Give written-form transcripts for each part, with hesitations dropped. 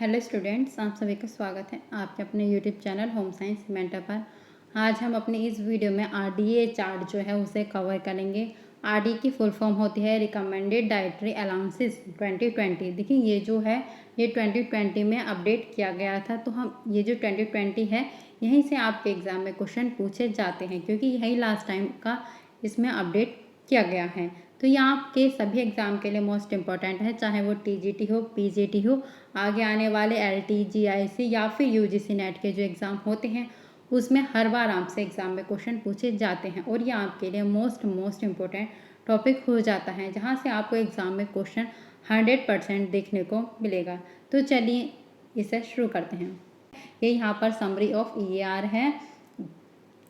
Hello students, आप सभी का स्वागत है आपके अपने YouTube channel home science mentor पर। आज हम अपने इस वीडियो में आरडीए चार्ट जो है उसे कवर करेंगे। आरडीए की फुल फॉर्म होती है रिकमेंडेड डाइटरी अलाउंसेस 2020। देखिए ये जो है ये 2020 में अपडेट किया गया था। तो हम ये जो 2020 है यहीं से आपके एग्ज़ाम में क्वेश्चन पूछे जाते हैं, क्योंकि यही लास्ट टाइम का इसमें अपडेट किया गया है। तो ये आपके सभी एग्ज़ाम के लिए मोस्ट इम्पॉर्टेंट है, चाहे वो टीजीटी हो, पीजीटी हो, आगे आने वाले एलटी, जीआईसी या फिर यूजीसी नेट के जो एग्ज़ाम होते हैं उसमें हर बार आपसे एग्ज़ाम में क्वेश्चन पूछे जाते हैं। और ये आपके लिए मोस्ट इम्पोर्टेंट टॉपिक हो जाता है, जहाँ से आपको एग्ज़ाम में क्वेश्चन 100% देखने को मिलेगा। तो चलिए इसे शुरू करते हैं। ये यहाँ पर समरी ऑफ ईएआर है,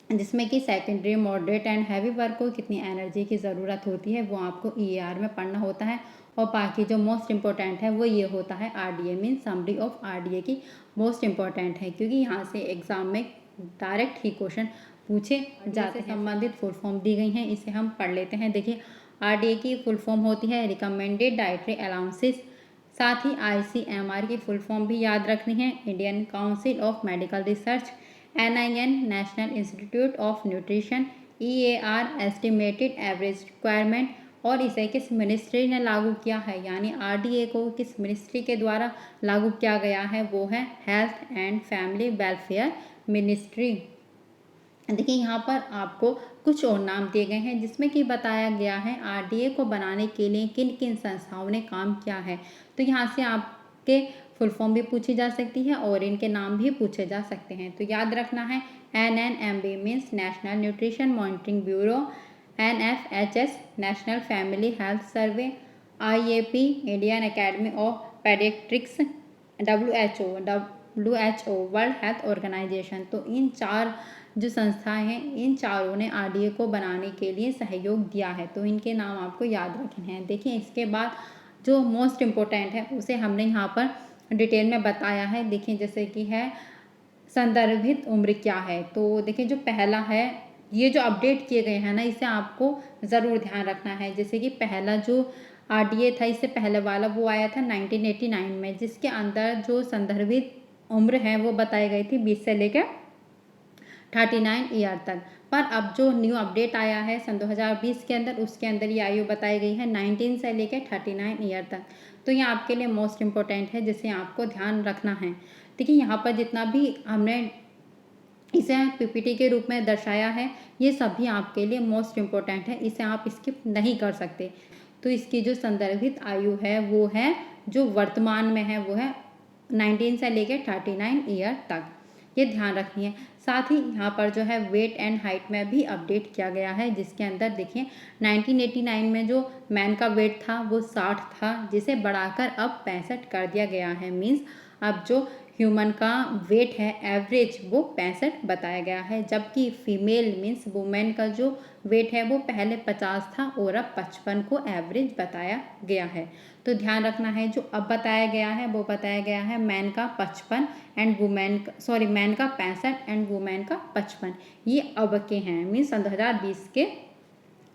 जिसमें कि secondary, moderate and heavy work को कितनी एनर्जी की ज़रूरत होती है वो आपको ईएआर में पढ़ना होता है। और बाकी जो मोस्ट इम्पोर्टेंट है वो ये होता है RDA mean summary of RDA की मोस्ट इम्पोर्टेंट है, क्योंकि यहाँ से एग्ज़ाम में डायरेक्ट ही क्वेश्चन पूछे जाते हैं। संबंधित फुल फॉर्म दी गई हैं, इसे हम पढ़ लेते हैं। देखिए आरडीए की फुल फॉर्म होती है रिकमेंडेड डाइटरी अलाउंसेस। साथ ही आईसीएमआर की फुल फॉर्म भी याद रखनी है, Indian council of medical research, NIN national institute of nutrition, EAR estimated average requirement. और इसे किस मिनिस्ट्री ने लागू किया है, यानी आरडीए को किस मिनिस्ट्री के द्वारा लागू किया गया है, वो है health and family welfare ministry. देखिए यहाँ पर आपको कुछ और नाम दिए गए हैं, जिसमें कि बताया गया है आरडीए को बनाने के लिए किन किन संस्थाओं ने काम किया है। तो यहाँ से आपके फुल फॉर्म भी पूछी जा सकती है और इनके नाम भी पूछे जा सकते हैं। तो याद रखना है NNMB means national nutrition monitoring bureau, NFHS national family health survey, IAP Indian academy of paediatrics, WHO world health organisation. तो इन चार जो संस्थाएं हैं, इन चारों ने आरडीए को बनाने के लिए सहयोग दिया है। तो इनके नाम आपको याद रखने हैं। देखिए इसके बाद जो मोस्ट इम्पोर्टेंट है उसे हमने यहाँ पर डिटेल में बताया है। देखिए जैसे कि है संदर्भित उम्र क्या है। तो देखिए जो पहला है, ये जो अपडेट किए गए हैं ना, इसे आपको ज़रूर ध्यान रखना है। जैसे कि पहला जो आरडीए था, इससे पहले वाला वो आया था 1989 में, जिसके अंदर जो संदर्भित उम्र है वो बताई गई थी 20 से लेकर 39 ईयर तक। पर अब जो न्यू अपडेट आया है सन 2020 के अंदर, उसके अंदर ये आयु बताई गई है 19 से लेकर 39 ईयर तक। तो ये आपके लिए मोस्ट इम्पोर्टेंट है, जिसे आपको ध्यान रखना है। देखिए यहाँ पर जितना भी हमने इसे पीपीटी के रूप में दर्शाया है, ये सभी आपके लिए मोस्ट इम्पोर्टेंट है, इसे आप स्किप नहीं कर सकते। तो इसकी जो संदर्भित आयु है वो है, जो वर्तमान में है वो है 19 से लेकर 39 ईयर तक, ये ध्यान रखनी है। साथ ही यहाँ पर जो है वेट एंड हाइट में भी अपडेट किया गया है, जिसके अंदर देखिए 1989 में जो मैन का वेट था वो 60 था, जिसे बढ़ाकर अब 65 कर दिया गया है। मीन्स अब जो ह्यूमन का वेट है एवरेज वो 65 बताया गया है, जबकि फीमेल मीन्स वुमेन का जो वेट है वो पहले 50 था और अब 55 को एवरेज बताया गया है। तो ध्यान रखना है, जो अब बताया गया है वो बताया गया है मैन का 55 एंड वुमेन का मैन का 65 एंड वुमेन का 55। ये अब के हैं मीन्स सन 2020 के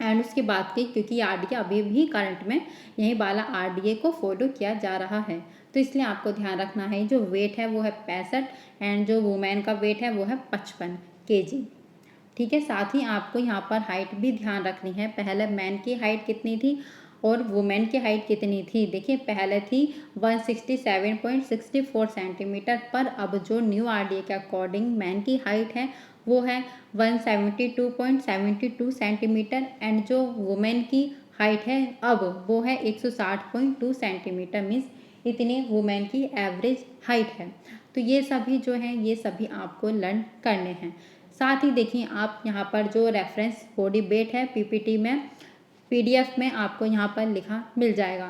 एंड उसके बाद के, क्योंकि आरडीए अभी भी करंट में यही वाला आरडीए को फॉलो किया जा रहा है। तो इसलिए आपको ध्यान रखना है, जो वेट है वो है 65 एंड जो वुमेन का वेट है वो है 55 kg। ठीक है, साथ ही आपको यहाँ पर हाइट भी ध्यान रखनी है। पहले मैन की हाइट कितनी थी और वुमेन की हाइट कितनी थी। देखिए पहले थी 167.64 सेंटीमीटर, पर अब जो न्यू आरडीए के अकॉर्डिंग मैन की हाइट है वो है 172.72 सेंटीमीटर एंड जो वुमेन की हाइट है अब वो है 160.2 सेंटीमीटर। मीन्स इतनी वुमेन की एवरेज हाइट है। तो ये सभी जो हैं ये सभी आपको लर्न करने हैं। साथ ही देखिए आप यहाँ पर जो रेफरेंस बॉडी वेट है पीपीटी में, पीडीएफ में आपको यहाँ पर लिखा मिल जाएगा,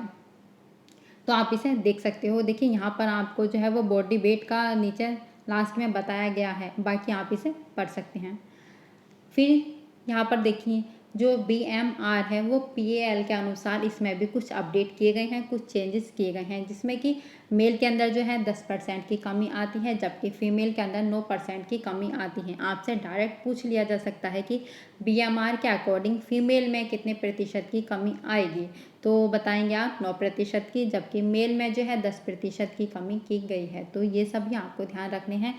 तो आप इसे देख सकते हो। देखिए यहाँ पर आपको जो है वो बॉडी वेट का नीचे लास्ट में बताया गया है, बाकी आप इसे पढ़ सकते हैं। फिर यहाँ पर देखिए जो BMR है वो PAL के अनुसार इसमें भी कुछ अपडेट किए गए हैं, कुछ चेंजेस किए गए हैं, जिसमें कि मेल के अंदर जो है 10% की कमी आती है, जबकि फीमेल के अंदर 9% की कमी आती है। आपसे डायरेक्ट पूछ लिया जा सकता है कि BMR के अकॉर्डिंग फीमेल में कितने प्रतिशत की कमी आएगी, तो बताएंगे आप 9% की, जबकि मेल में जो है 10% की कमी की गई है। तो ये सभी आपको ध्यान रखने हैं।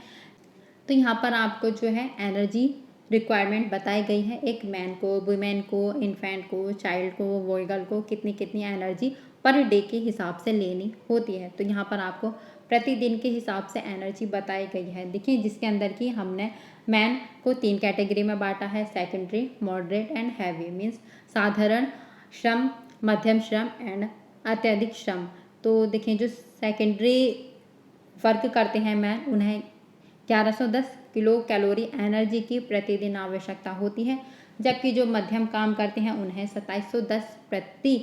तो यहाँ पर आपको जो है एनर्जी रिक्वायरमेंट बताई गई है, एक मैन को, वुमेन को, इन्फेंट को, चाइल्ड को, बॉय गर्ल को कितनी कितनी एनर्जी पर डे के हिसाब से लेनी होती है। तो यहाँ पर आपको प्रतिदिन के हिसाब से एनर्जी बताई गई है। देखिए, जिसके अंदर की हमने मैन को 3 कैटेगरी में बांटा है, secondary, moderate and heavy, means साधारण श्रम, मध्यम श्रम एंड अत्यधिक श्रम। तो देखिए, जो सेकेंडरी वर्क करते हैं मैन, उन्हें 1110 किलो कैलोरी एनर्जी की प्रतिदिन आवश्यकता होती है, जबकि जो मध्यम काम करते हैं उन्हें 2710 प्रति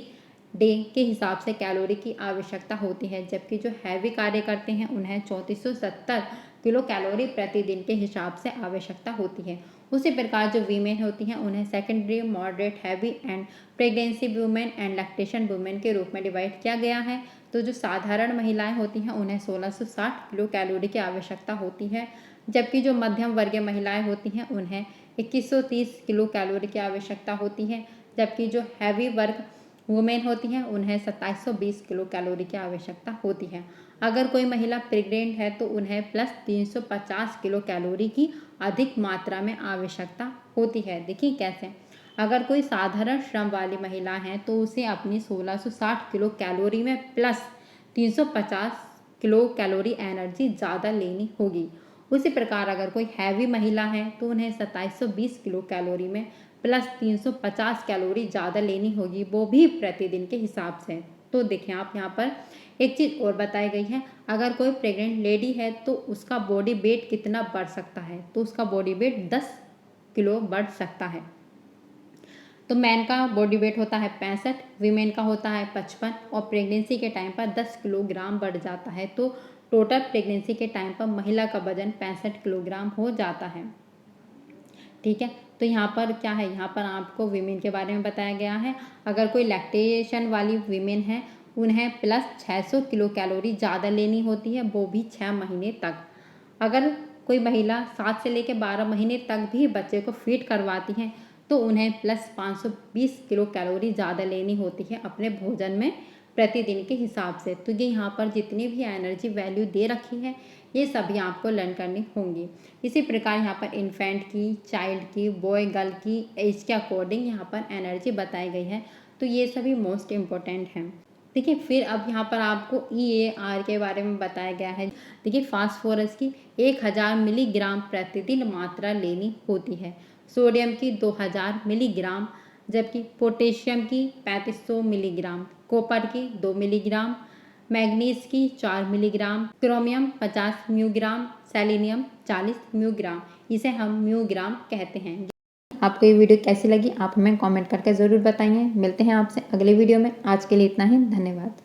डे के हिसाब से कैलोरी की आवश्यकता होती है, जबकि जो हैवी कार्य करते हैं उन्हें 3470 किलो कैलोरी प्रतिदिन के हिसाब से आवश्यकता होती है। उसी प्रकार जो वीमेन होती हैं उन्हें secondary, moderate, heavy and pregnancy women and lactation women के रूप में डिवाइड किया गया है। तो जो साधारण महिलाएं होती हैं उन्हें 1660 किलो कैलोरी की आवश्यकता होती है, जबकि जो मध्यम वर्गीय महिलाएं होती हैं उन्हें 2130 किलो कैलोरी की आवश्यकता होती है, जबकि जो हैवी वर्ग वुमेन होती हैं उन्हें 2720 किलो कैलोरी की आवश्यकता होती है। अगर कोई महिला प्रेग्नेंट है तो उन्हें प्लस 350 किलो कैलोरी की अधिक मात्रा में आवश्यकता होती है। देखिए कैसे, अगर कोई साधारण श्रम वाली महिला है तो उसे अपनी 1660 किलो कैलोरी में प्लस 350 किलो कैलोरी एनर्जी ज़्यादा लेनी होगी। उसी प्रकार अगर कोई हैवी महिला है तो उन्हें 2720 किलो कैलोरी में प्लस 350 कैलोरी ज़्यादा लेनी होगी, वो भी प्रतिदिन के हिसाब से। तो देखें आप, यहाँ पर एक चीज़ और बताई गई है, अगर कोई प्रेग्नेंट लेडी है तो उसका बॉडी वेट कितना बढ़ सकता है, तो उसका बॉडी वेट 10 किलो बढ़ सकता है। तो मैन का बॉडी वेट होता है 65, वीमेन का होता है 55 और प्रेगनेंसी के टाइम पर 10 किलोग्राम बढ़ जाता है। तो टोटल प्रेगनेंसी के टाइम पर महिला का वजन 65 किलोग्राम हो जाता है। ठीक है, तो यहाँ पर क्या है, यहाँ पर आपको वीमेन के बारे में बताया गया है। अगर कोई लैक्टेशन वाली वीमेन है उन्हें प्लस 600 किलो कैलोरी ज़्यादा लेनी होती है, वो भी 6 महीने तक। अगर कोई महिला 7 से लेकर 12 महीने तक भी बच्चे को फीड करवाती हैं तो उन्हें प्लस 520 किलो कैलोरी ज़्यादा लेनी होती है अपने भोजन में प्रतिदिन के हिसाब से। तो ये यहाँ पर जितनी भी एनर्जी वैल्यू दे रखी है ये सभी आपको लर्न करनी होंगी। इसी प्रकार यहाँ पर इन्फेंट की, चाइल्ड की, बॉय गर्ल की एज के अकॉर्डिंग यहाँ पर एनर्जी बताई गई है। तो ये सभी मोस्ट इम्पोर्टेंट हैं। देखिए, फिर अब यहाँ पर आपको EAR के बारे में बताया गया है। देखिए, फास्फोरस की 1000 मिलीग्राम प्रतिदिन मात्रा लेनी होती है, सोडियम की 2000 मिलीग्राम, जबकि पोटेशियम की 3500 मिलीग्राम, कॉपर की 2 मिलीग्राम, मैग्नीज की 4 मिलीग्राम, क्रोमियम 50 म्यूग्राम, सेलेनियम 40 म्यूग्राम, इसे हम म्यूग्राम कहते हैं। आपको ये वीडियो कैसी लगी आप हमें कमेंट करके ज़रूर बताइए। मिलते हैं आपसे अगले वीडियो में। आज के लिए इतना ही, धन्यवाद।